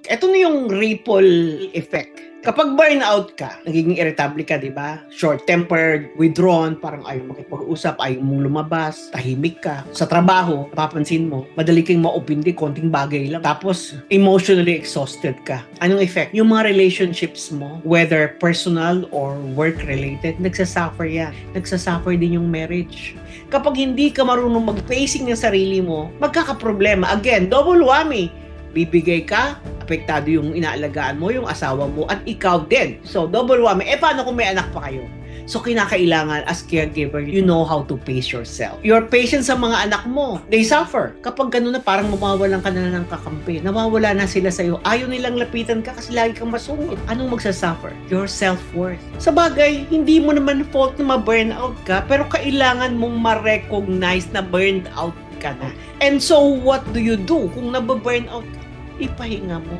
Ito na yung ripple effect. Kapag burnout ka, nagiging irritable ka, di ba? Short-tempered, withdrawn, parang ayaw makipag-usap, ayaw mong lumabas, tahimik ka. Sa trabaho, papansin mo, madali kang maupindi, konting bagay lang. Tapos, emotionally exhausted ka. Anong effect? Yung mga relationships mo, whether personal or work-related, nagsasuffer yan. Nagsasuffer din yung marriage. Kapag hindi ka marunong mag-pacing ng sarili mo, magkakaproblema. Again, double whammy. Bibigay ka, apektado yung inaalagaan mo, yung asawa mo, at ikaw din. So, double whammy. Paano kung may anak pa kayo? So, kinakailangan as caregiver, you know how to pace yourself. Your patience sa mga anak mo, they suffer. Kapag gano'n na, parang mawawalan ka na ng kakampi. Nawawala na sila sa'yo. Ayaw nilang lapitan ka kasi lagi kang masungit. Anong magsasuffer? Your self-worth. Sa bagay, hindi mo naman fault na ma-burnout ka, pero kailangan mong ma-recognize na burnout ka na. And so, what do you do? Kung nababurnout ka, ipahinga mo.